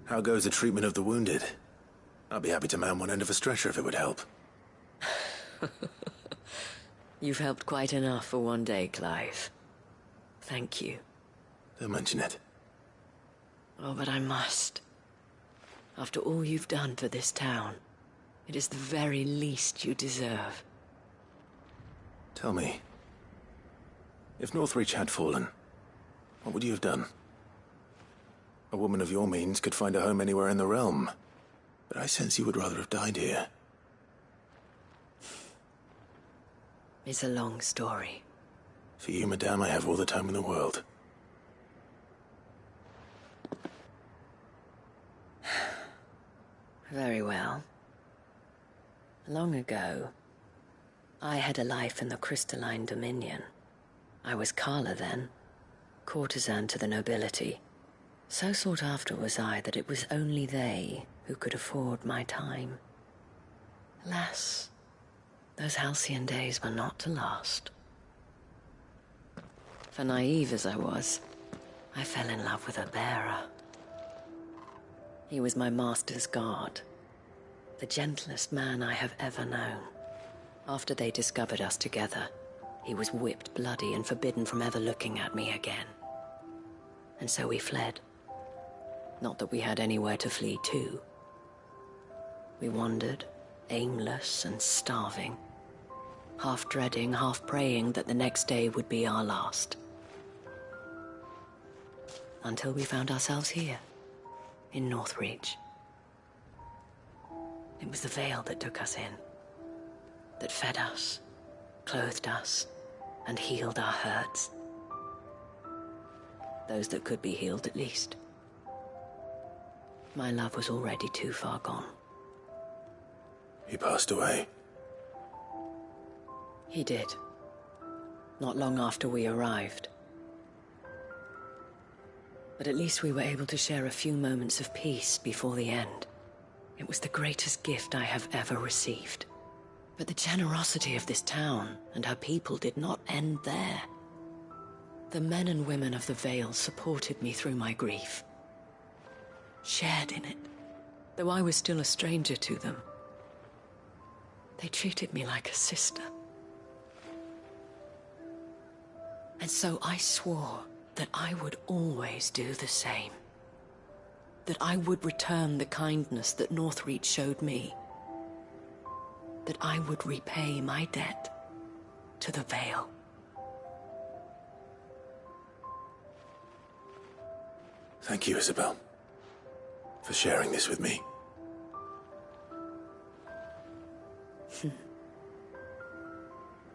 How goes the treatment of the wounded? I'd be happy to man one end of a stretcher if it would help. You've helped quite enough for one day, Clive. Thank you. Don't mention it. Oh, but I must. After all you've done for this town, it is the very least you deserve. Tell me, if Northreach had fallen, what would you have done? A woman of your means could find a home anywhere in the realm, but I sense you would rather have died here. It's a long story. For you, madame, I have all the time in the world. Very well. Long ago, I had a life in the Crystalline Dominion. I was Carla then, courtesan to the nobility. So sought after was I that it was only they who could afford my time. Alas, those halcyon days were not to last. For naive as I was, I fell in love with a bearer. He was my master's guard, the gentlest man I have ever known. After they discovered us together, he was whipped bloody and forbidden from ever looking at me again. And so we fled. Not that we had anywhere to flee to. We wandered, aimless and starving, half dreading, half praying that the next day would be our last. Until we found ourselves here, in Northreach. It was the veil that took us in, that fed us, clothed us, and healed our hurts. Those that could be healed, at least. My love was already too far gone. He passed away. He did. Not long after we arrived. But at least we were able to share a few moments of peace before the end. It was the greatest gift I have ever received. But the generosity of this town and her people did not end there. The men and women of the Vale supported me through my grief. Shared in it, though I was still a stranger to them. They treated me like a sister. And so I swore that I would always do the same. That I would return the kindness that Northreach showed me. That I would repay my debt to the Vale. Thank you, Isabel, for sharing this with me.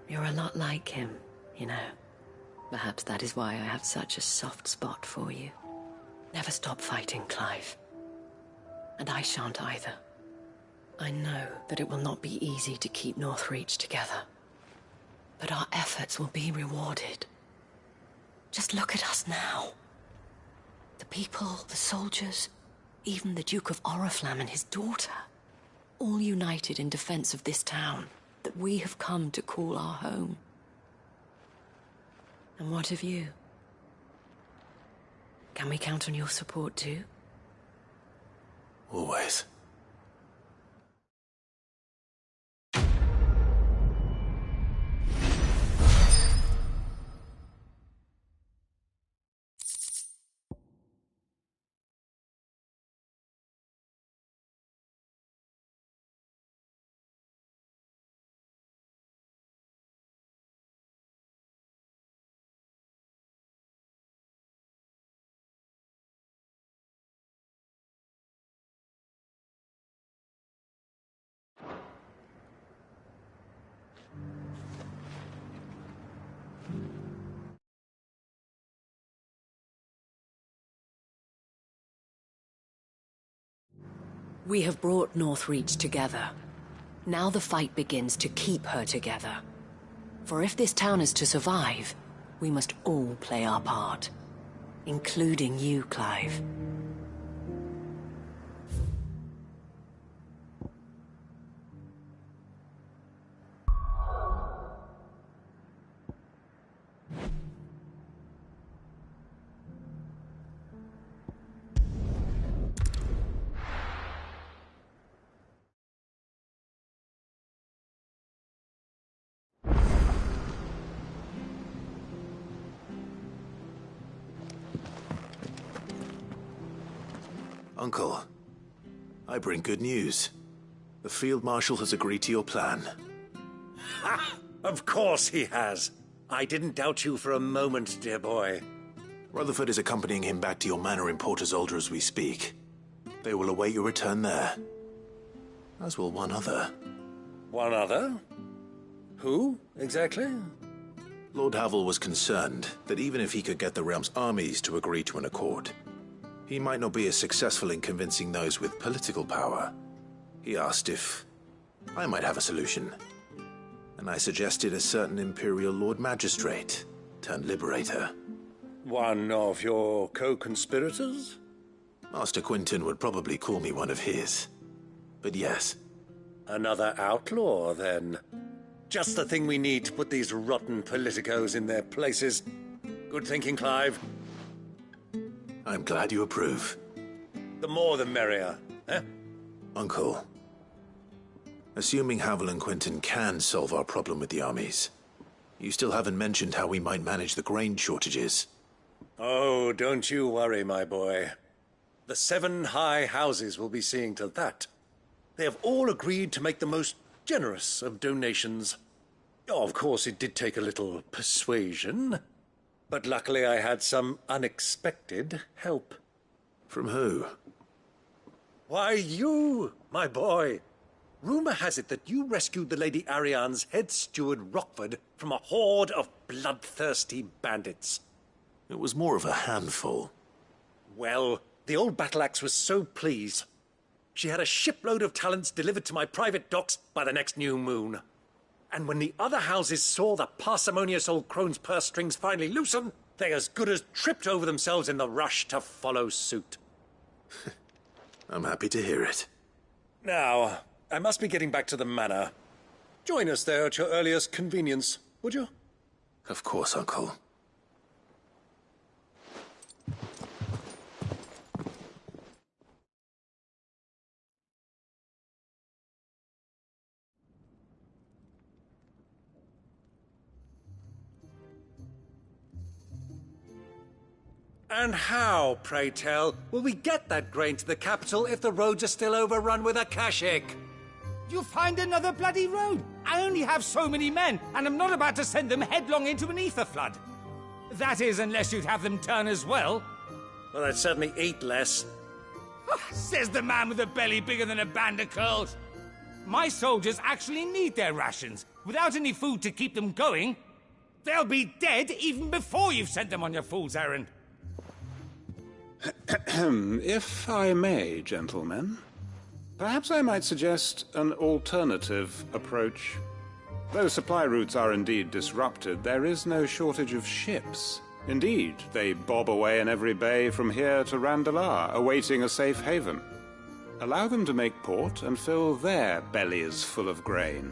You're a lot like him, you know. Perhaps that is why I have such a soft spot for you. Never stop fighting, Clive. And I shan't either. I know that it will not be easy to keep Northreach together. But our efforts will be rewarded. Just look at us now. The people, the soldiers, even the Duke of Oriflamme and his daughter, all united in defense of this town that we have come to call our home. And what of you? Can we count on your support too? Always. We have brought Northreach together. Now the fight begins to keep her together. For if this town is to survive, we must all play our part. Including you, Clive. Uncle, I bring good news. The Field Marshal has agreed to your plan. Ha! Of course he has. I didn't doubt you for a moment, dear boy. Rutherford is accompanying him back to your manor in Port Isolde as we speak. They will await your return there. As will one other. One other? Who, exactly? Lord Havel was concerned that even if he could get the realm's armies to agree to an accord, he might not be as successful in convincing those with political power. He asked if I might have a solution, and I suggested a certain Imperial Lord Magistrate turned Liberator. One of your co-conspirators? Master Quinton would probably call me one of his, but yes. Another outlaw, then. Just the thing we need to put these rotten politicos in their places. Good thinking, Clive. I'm glad you approve. The more the merrier, eh? Uncle, assuming Havel and Quinton can solve our problem with the armies, you still haven't mentioned how we might manage the grain shortages. Oh, don't you worry, my boy. The 7 high houses will be seeing to that. They have all agreed to make the most generous of donations. Oh, of course, it did take a little persuasion, but luckily I had some unexpected help. From who? Why, you, my boy. Rumor has it that you rescued the Lady Ariane's head steward Rockford from a horde of bloodthirsty bandits. It was more of a handful. Well, the old battle-axe was so pleased. She had a shipload of talents delivered to my private docks by the next new moon. And when the other houses saw the parsimonious old crone's purse strings finally loosen, they as good as tripped over themselves in the rush to follow suit. I'm happy to hear it. Now, I must be getting back to the manor. Join us there at your earliest convenience, would you? Of course, Uncle. And how, pray tell, will we get that grain to the capital if the roads are still overrun with Akashic? You'll find another bloody road. I only have so many men, and I'm not about to send them headlong into an ether flood. That is, unless you'd have them turn as well. Well, I'd certainly eat less. Says the man with a belly bigger than a band of curls. My soldiers actually need their rations. Without any food to keep them going, they'll be dead even before you've sent them on your fool's errand. If I may, gentlemen, perhaps I might suggest an alternative approach. Though supply routes are indeed disrupted, there is no shortage of ships. Indeed, they bob away in every bay from here to Randalar, awaiting a safe haven. Allow them to make port and fill their bellies full of grain.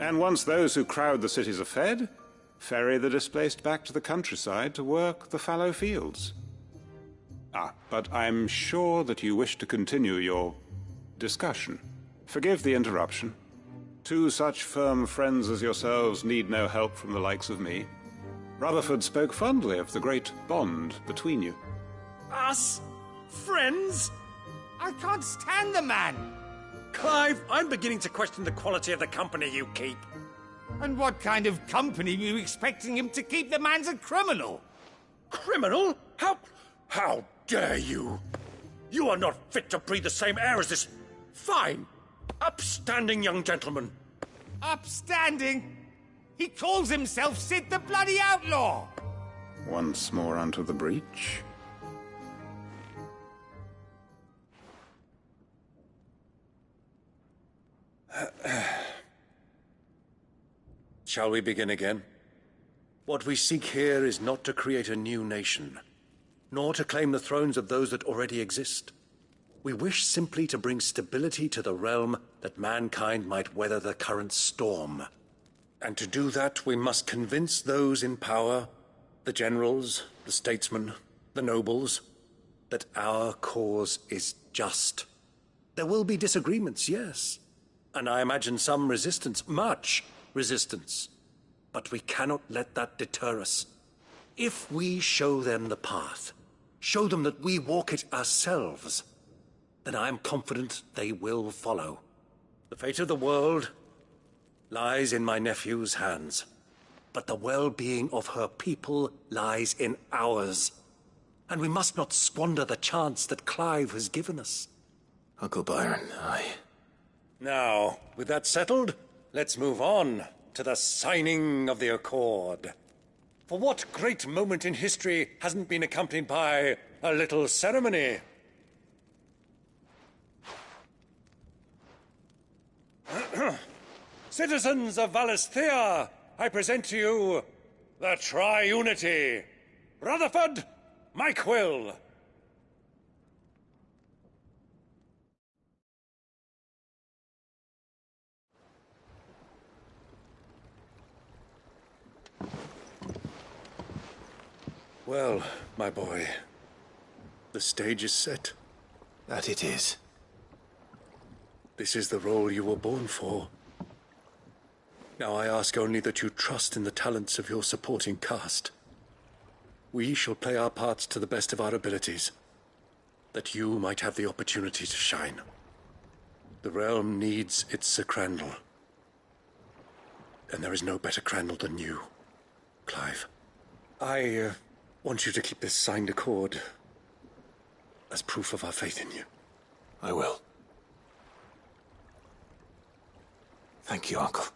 And once those who crowd the cities are fed, ferry the displaced back to the countryside to work the fallow fields. But I'm sure that you wish to continue your discussion. Forgive the interruption. 2 such firm friends as yourselves need no help from the likes of me. Rutherford spoke fondly of the great bond between you. Us? Friends? I can't stand the man. Clive, I'm beginning to question the quality of the company you keep. And what kind of company were you expecting him to keep? The man's a criminal. Criminal? How dare you? You are not fit to breathe the same air as this fine, upstanding young gentleman. Upstanding? He calls himself Sid the Bloody Outlaw! Once more onto the breach. Shall we begin again? What we seek here is not to create a new nation, nor to claim the thrones of those that already exist. We wish simply to bring stability to the realm that mankind might weather the current storm. And to do that, we must convince those in power, the generals, the statesmen, the nobles, that our cause is just. There will be disagreements, yes, and I imagine some resistance, much resistance. But we cannot let that deter us. If we show them the path, show them that we walk it ourselves, then I am confident they will follow. The fate of the world lies in my nephew's hands, but the well-being of her people lies in ours. And we must not squander the chance that Clive has given us. Uncle Byron, Now, with that settled, let's move on to the signing of the Accord. For what great moment in history hasn't been accompanied by a little ceremony? Citizens of Valisthea, I present to you the Triunity. Rutherford, Mike Will. Well, my boy, the stage is set. that it is. This is the role you were born for. Now I ask only that you trust in the talents of your supporting cast. We shall play our parts to the best of our abilities, that you might have the opportunity to shine. The realm needs its Sir Crandall. And there is no better Crandall than you, Clive. I want you to keep this signed accord as proof of our faith in you. I will. Thank you, Uncle.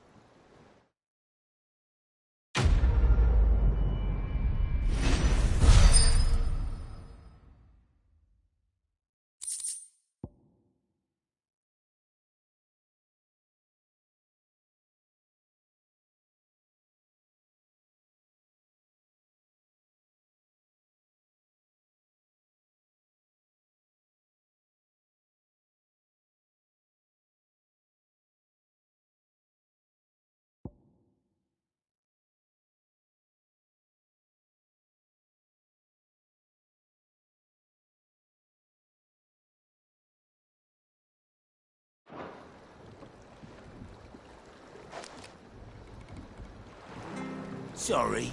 Sorry,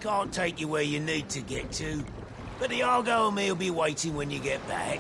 can't take you where you need to get to, but the Argo and me will be waiting when you get back.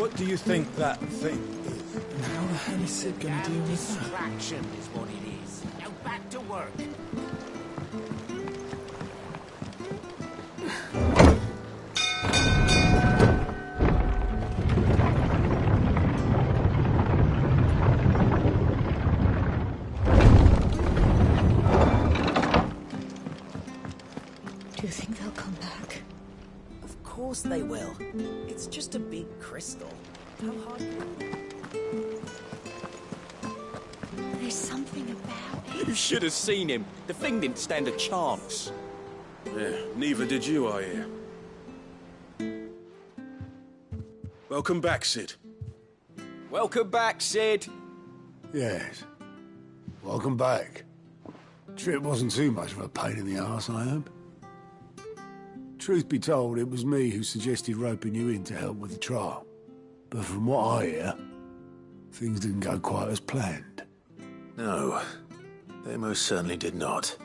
What do you think that thing is? And how the hell is Sid gonna deal with that? Distraction is what it is. Now back to work. Do you think they'll come back? Of course they will. It's just a big crystal. How hard can it be? There's something about it. You should have seen him. The thing didn't stand a chance. Yeah, neither did you, I hear. Welcome back, Sid. Welcome back, Sid. Yes. Welcome back. Trip wasn't too much of a pain in the arse, I hope. Truth be told, it was me who suggested roping you in to help with the trial. But from what I hear, things didn't go quite as planned. No, they most certainly did not.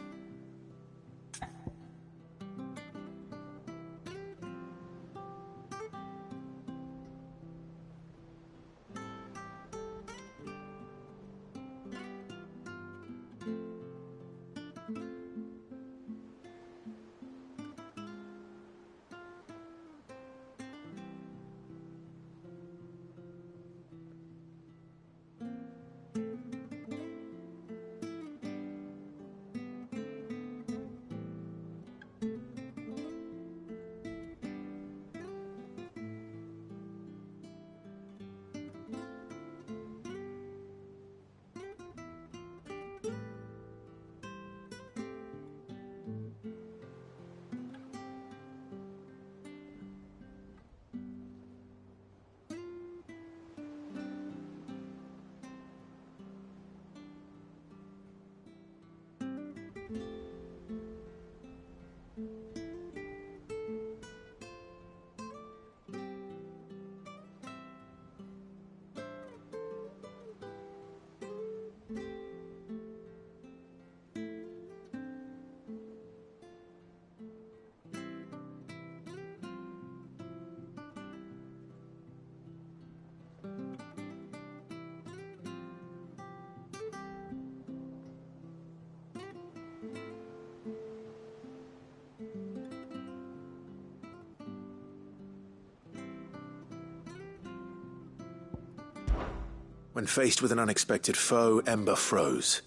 When faced with an unexpected foe, Ember froze.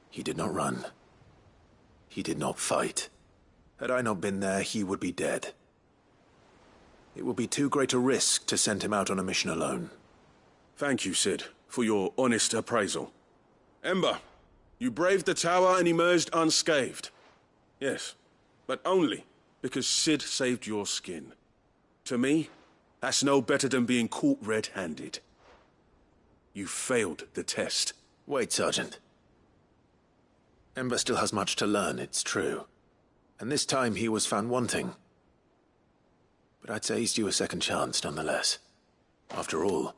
He did not run. He did not fight. Had I not been there, he would be dead. It would be too great a risk to send him out on a mission alone. Thank you, Sid, for your honest appraisal. Ember, you braved the tower and emerged unscathed. Yes, but only because Sid saved your skin. To me, that's no better than being caught red-handed. You failed the test. Wait, Sergeant. Ember still has much to learn, it's true. And this time he was found wanting. But I'd say he's due a second chance, nonetheless. After all,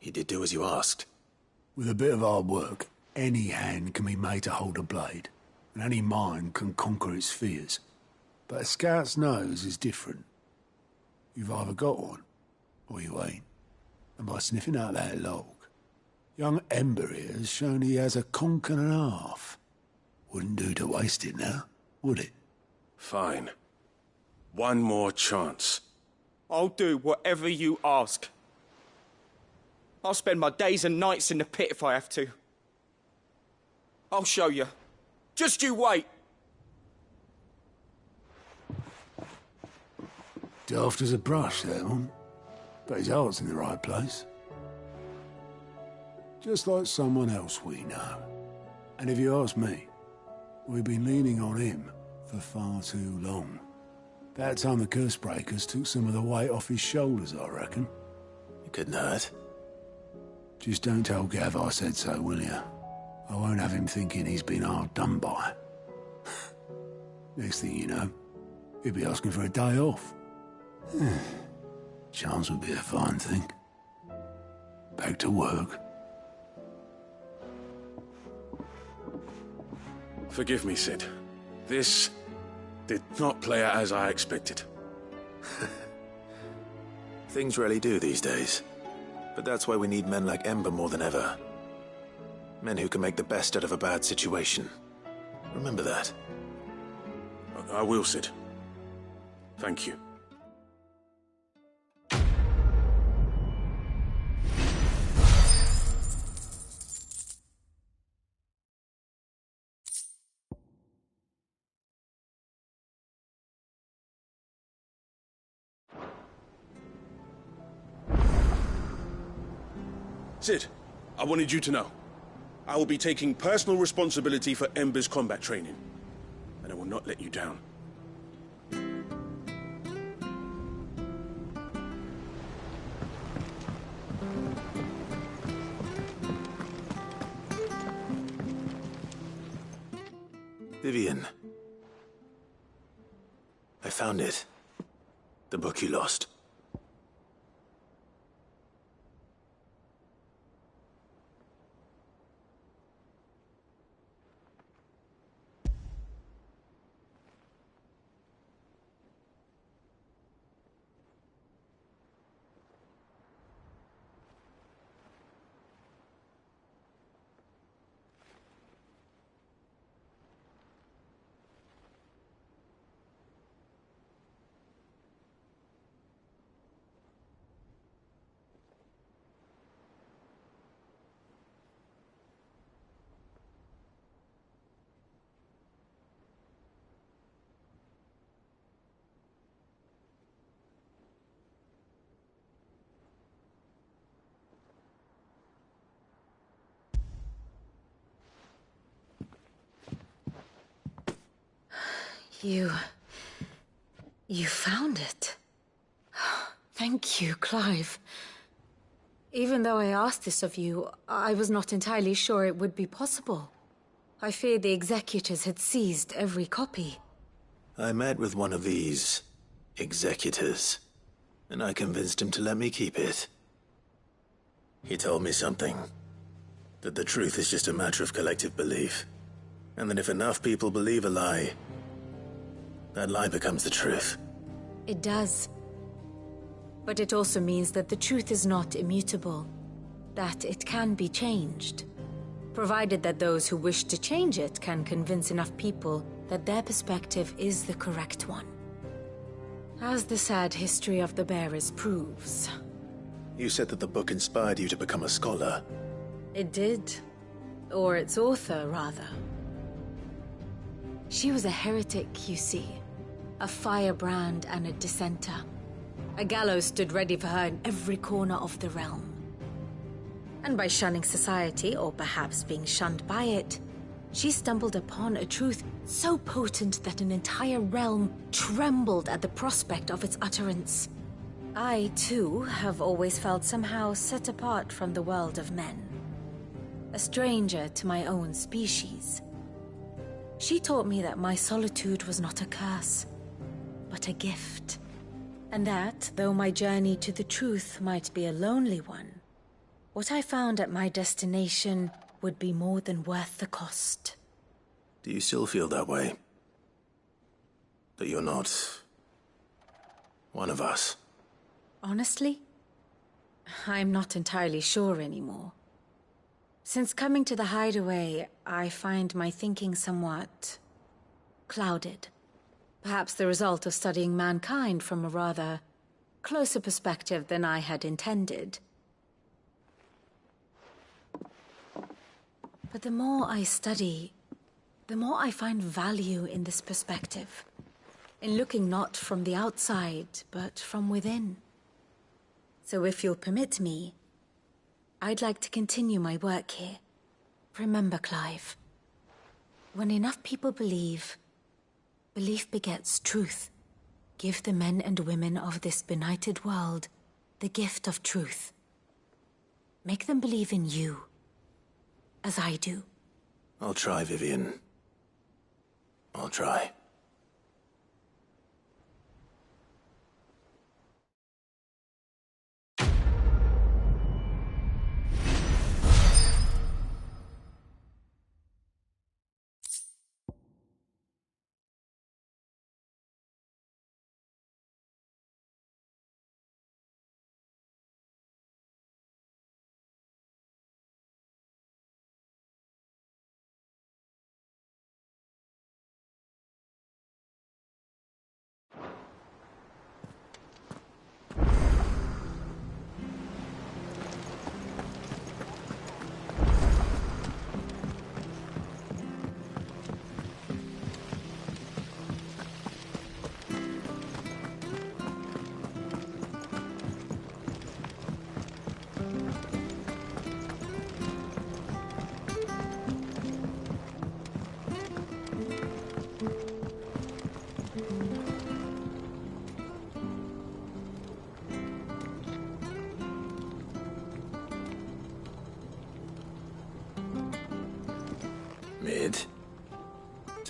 he did do as you asked. With a bit of hard work, any hand can be made to hold a blade, and any mind can conquer its fears. But a scout's nose is different. You've either got one, or you ain't. And by sniffing out that log, young Ember here has shown he has a conch and a half. Wouldn't do to waste it now, would it? Fine. One more chance. I'll do whatever you ask. I'll spend my days and nights in the pit if I have to. I'll show you. Just you wait. Daft as a brush, that one. But his heart's in the right place. Just like someone else we know. And if you ask me, we've been leaning on him for far too long. That time the curse breakers took some of the weight off his shoulders, I reckon. It couldn't hurt. Just don't tell Gav I said so, will you? I won't have him thinking he's been hard done by. Next thing you know, he'll be asking for a day off. Chance would be a fine thing. Back to work. Forgive me, Sid. This did not play out as I expected. Things rarely do these days. But that's why we need men like Ember more than ever. Men who can make the best out of a bad situation. Remember that. I will, Sid. Thank you. Sid, I wanted you to know. I will be taking personal responsibility for Ember's combat training. And I will not let you down. Vivian. I found it. The book you lost. You found it. Thank you, Clive. Even though I asked this of you, I was not entirely sure it would be possible. I feared the executors had seized every copy. I met with one of these executors, and I convinced him to let me keep it. He told me something. That the truth is just a matter of collective belief. And that if enough people believe a lie, that lie becomes the truth. It does. But it also means that the truth is not immutable. That it can be changed. Provided that those who wish to change it can convince enough people that their perspective is the correct one. As the sad history of the bearers proves. You said that the book inspired you to become a scholar. It did. Or its author, rather. She was a heretic, you see. A firebrand and a dissenter. A gallows stood ready for her in every corner of the realm. And by shunning society, or perhaps being shunned by it, she stumbled upon a truth so potent that an entire realm trembled at the prospect of its utterance. I, too, have always felt somehow set apart from the world of men. A stranger to my own species. She taught me that my solitude was not a curse, but a gift. And that, though my journey to the truth might be a lonely one, what I found at my destination would be more than worth the cost. Do you still feel that way? That you're not one of us? Honestly, I'm not entirely sure anymore. Since coming to the hideaway, I find my thinking somewhat clouded. Perhaps the result of studying mankind from a rather closer perspective than I had intended. But the more I study, the more I find value in this perspective. In looking not from the outside, but from within. So if you'll permit me, I'd like to continue my work here. Remember, Clive, when enough people believe, belief begets truth. Give the men and women of this benighted world the gift of truth. Make them believe in you, as I do. I'll try, Vivian. I'll try.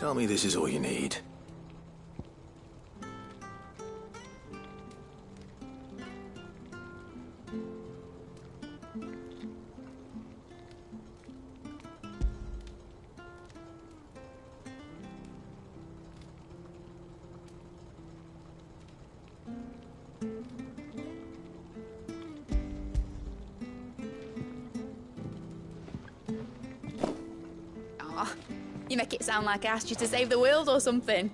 Tell me this is all you need. You make it sound like I asked you to save the world or something.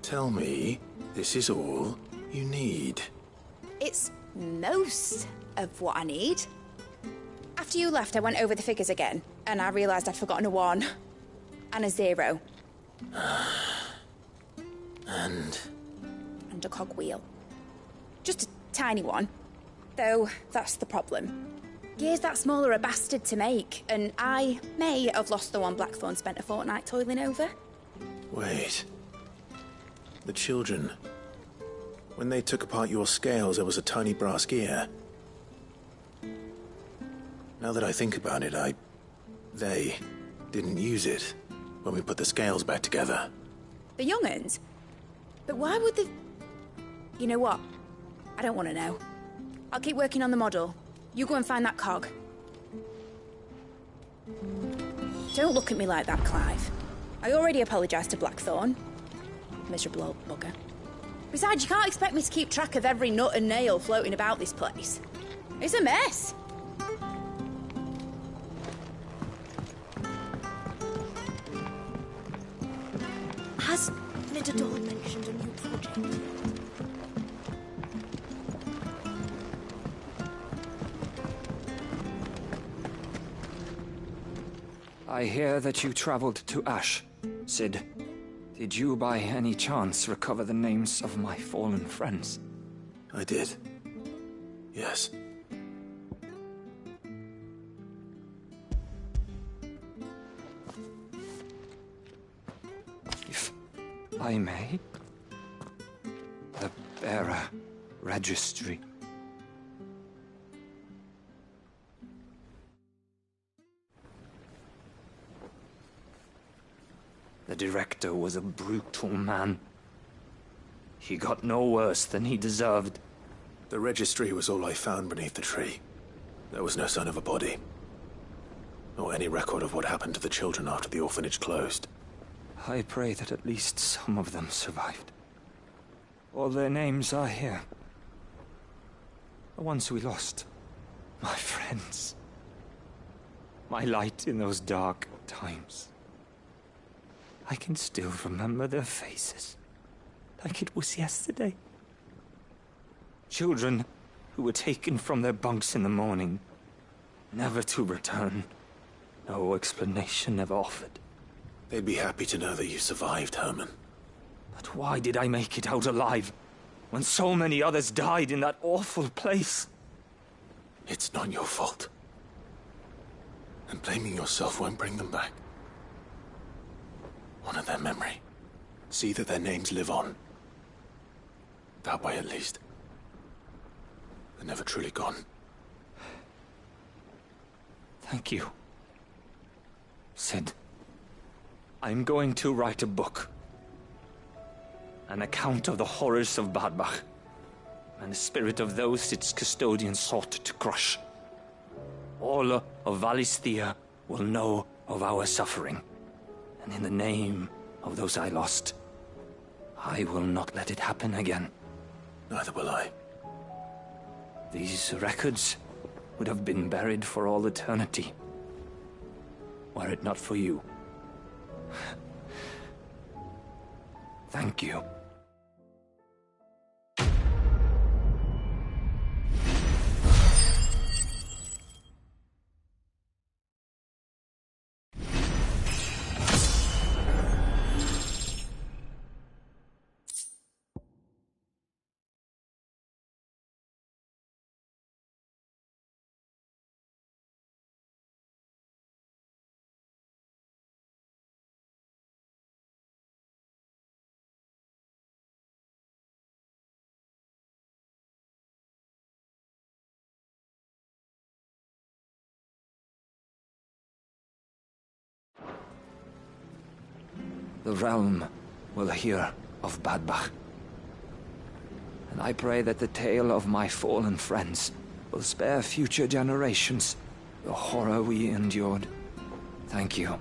Tell me this is all you need. It's most of what I need. After you left, I went over the figures again, and I realised I'd forgotten a 1 and a 0. And a cogwheel. Just a tiny one. Though, that's the problem. Gears that small are a bastard to make, and I may have lost the one Blackthorn spent a fortnight toiling over. wait. The children. When they took apart your scales, there was a tiny brass gear. Now that I think about it, they didn't use it when we put the scales back together. The young'uns? But why would they... You know what? I don't want to know. I'll keep working on the model. You go and find that cog. Don't look at me like that, Clive. I already apologised to Blackthorn. Miserable old bugger. Besides, you can't expect me to keep track of every nut and nail floating about this place. It's a mess. Has Nidador mentioned a new project? I hear that you traveled to Ash, Sid. Did you by any chance recover the names of my fallen friends? I did. Yes. If I may? The bearer registry. The director was a brutal man. He got no worse than he deserved. The registry was all I found beneath the tree. There was no sign of a body. Or any record of what happened to the children after the orphanage closed. I pray that at least some of them survived. All their names are here. The ones we lost. My friends. My light in those dark times. I can still remember their faces, like it was yesterday. Children who were taken from their bunks in the morning, never to return. No explanation ever offered. They'd be happy to know that you survived, Herman. But why did I make it out alive, when so many others died in that awful place? It's not your fault. And blaming yourself won't bring them back. Honor their memory. See that their names live on. That way, at least. They're never truly gone. Thank you, Sid. I'm going to write a book. An account of the horrors of Badbach, and the spirit of those its custodians sought to crush. All of Valisthea will know of our suffering. And in the name of those I lost, I will not let it happen again. Neither will I. These records would have been buried for all eternity, were it not for you. Thank you. the realm will hear of Badbach. And I pray that the tale of my fallen friends will spare future generations the horror we endured. Thank you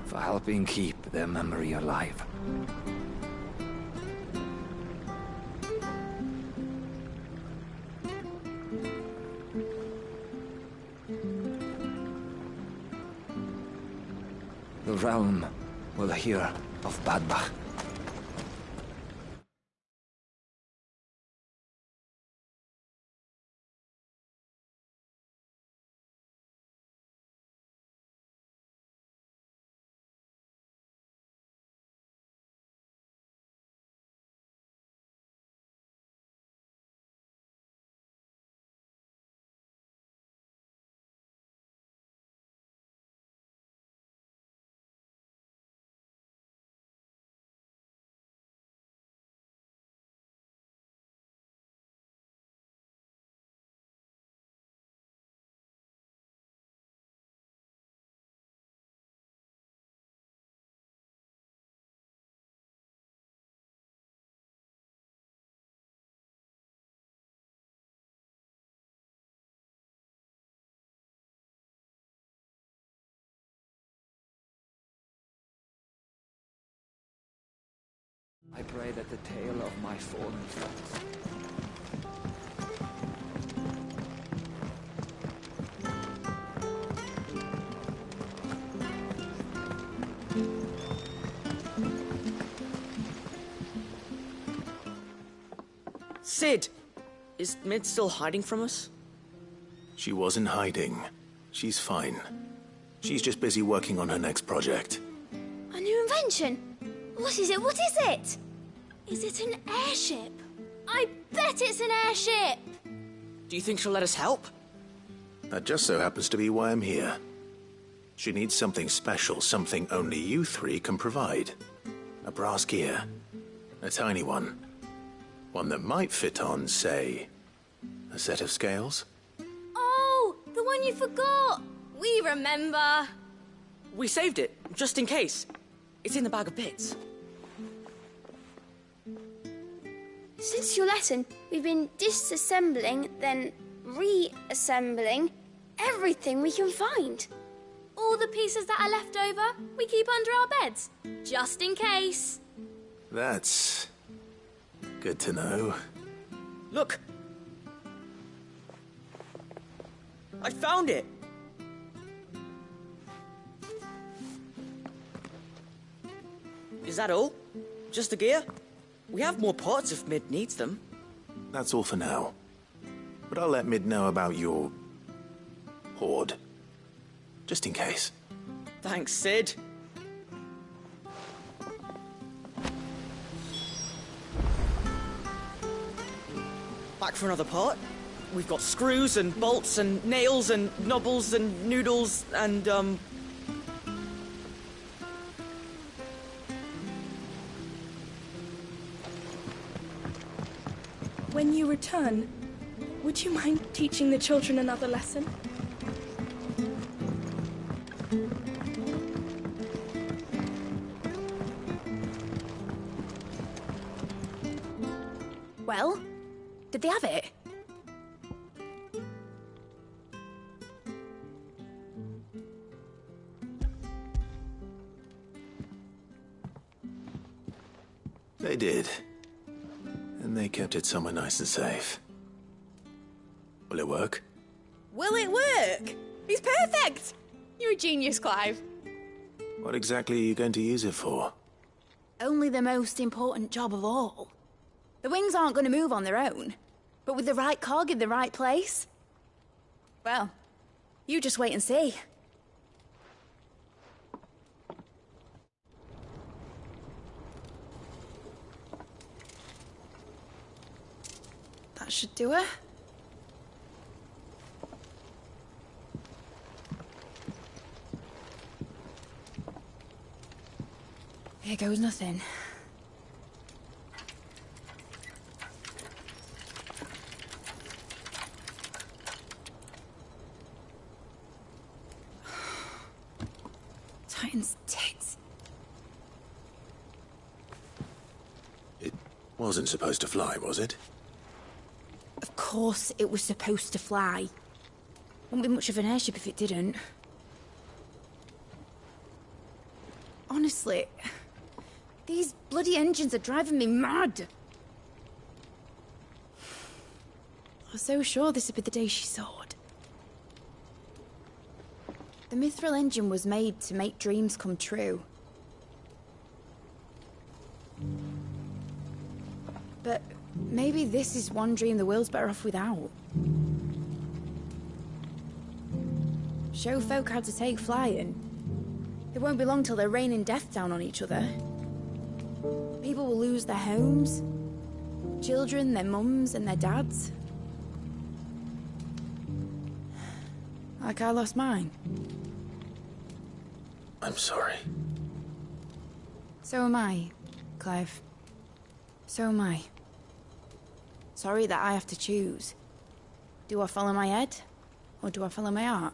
for helping keep their memory alive. The realm will hear of Badbach. I pray that the tale of my fallen friends. Sid! Is Mid still hiding from us? She wasn't hiding. She's fine. She's just busy working on her next project. A new invention? What is it? What is it? Is it an airship? I bet it's an airship! Do you think she'll let us help? That just so happens to be why I'm here. She needs something special, something only you three can provide. A brass gear. A tiny one. One that might fit on, say, a set of scales? Oh, the one you forgot! We remember! We saved it, just in case. It's in the bag of bits. Since your lesson, we've been disassembling, then reassembling everything we can find. All the pieces that are left over, we keep under our beds, just in case. That's good to know. Look! I found it! Is that all? Just the gear? We have more parts if Mid needs them. That's all for now. But I'll let Mid know about your hoard. Just in case. Thanks, Sid. Back for another part? We've got screws and bolts and nails and knobbles and noodles and, When you return, would you mind teaching the children another lesson? Well, did they have it? They did. And they kept it somewhere nice and safe. Will it work? Will it work? He's perfect! You're a genius, Clive. What exactly are you going to use it for? Only the most important job of all. The wings aren't going to move on their own. But with the right cog in the right place... Well, you just wait and see. That should do it. Here goes nothing. Titan's tits. Wasn't supposed to fly, was it? Of course it was supposed to fly. Wouldn't be much of an airship if it didn't. Honestly, these bloody engines are driving me mad. I was so sure this would be the day she soared. The Mithril engine was made to make dreams come true. But maybe this is one dream the world's better off without. Show folk how to take flying. It won't be long till they're raining death down on each other. People will lose their homes. Children, their mums and their dads. Like I lost mine. I'm sorry. So am I, Clive. So am I. Sorry that I have to choose. Do I follow my head, or do I follow my heart?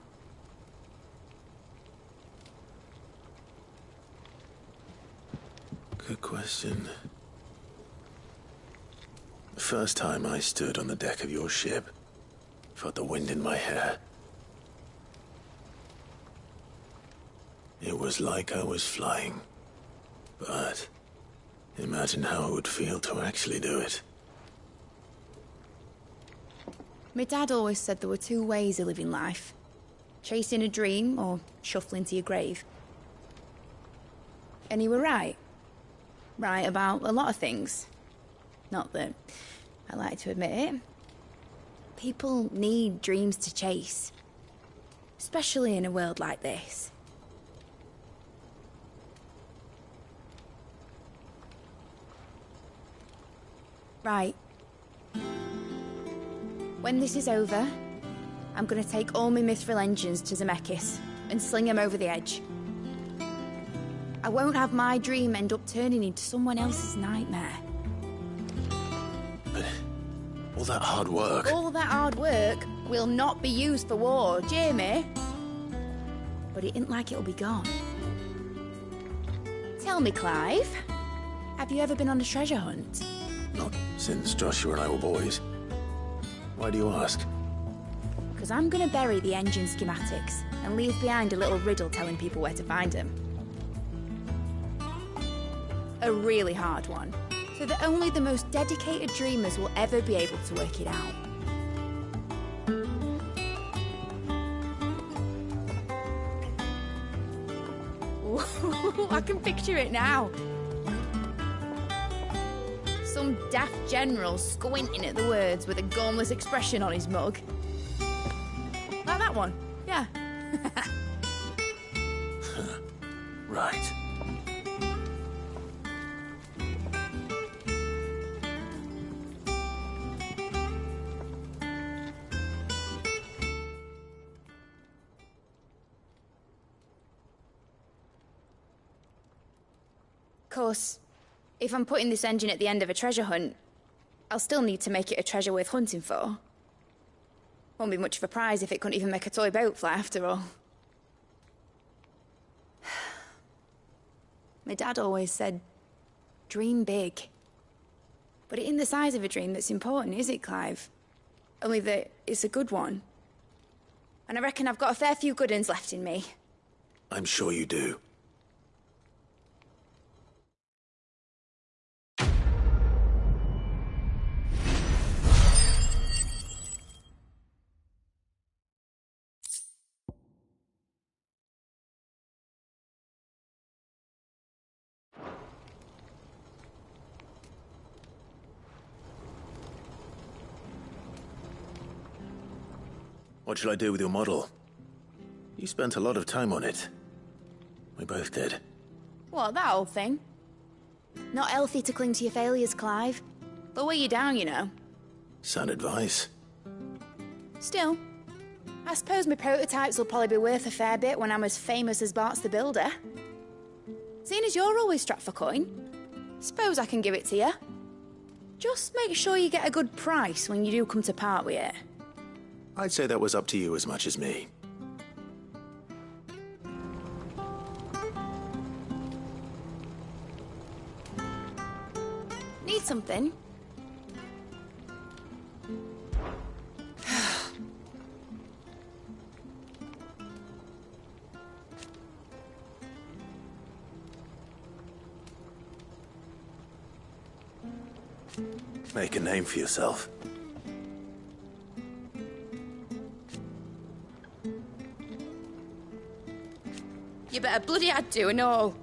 Good question. The first time I stood on the deck of your ship, felt the wind in my hair. It was like I was flying. But imagine how it would feel to actually do it. My dad always said there were two ways of living life. Chasing a dream or shuffling to your grave. And he were right. Right about a lot of things. Not that I like to admit it. People need dreams to chase. Especially in a world like this. Right. When this is over, I'm gonna take all my Mithril engines to Zemeckis and sling them over the edge. I won't have my dream end up turning into someone else's nightmare. But all that hard work... All that hard work will not be used for war, Jamie. But it isn't like it'll be gone. Tell me, Clive, have you ever been on a treasure hunt? Not since Joshua and I were boys. Why do you ask? Because I'm gonna bury the engine schematics and leave behind a little riddle telling people where to find them. A really hard one, so that only the most dedicated dreamers will ever be able to work it out. Ooh, I can picture it now. Some daft general squinting at the words with a gormless expression on his mug. Like that one, yeah. Right. Of course, if I'm putting this engine at the end of a treasure hunt, I'll still need to make it a treasure worth hunting for. Won't be much of a prize if it couldn't even make a toy boat fly after all. My dad always said, dream big. But it ain't the size of a dream that's important, is it, Clive? Only that it's a good one. And I reckon I've got a fair few good uns left in me. I'm sure you do. What shall I do with your model? You spent a lot of time on it. We both did. What, that old thing? Not healthy to cling to your failures, Clive. They'll weigh you down, you know. Sound advice. Still, I suppose my prototypes will probably be worth a fair bit when I'm as famous as Bart's the Builder. Seeing as you're always strapped for coin, suppose I can give it to you. Just make sure you get a good price when you do come to part with it. I'd say that was up to you as much as me. Need something? Make a name for yourself. You better bloody had to and all.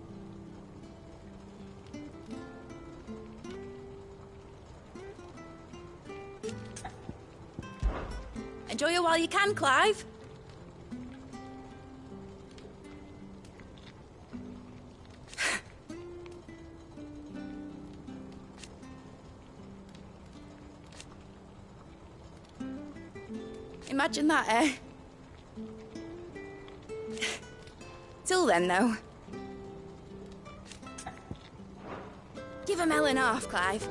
Enjoy it while you can, Clive. Imagine that, eh? Till then, though. Give a melon half, Clive.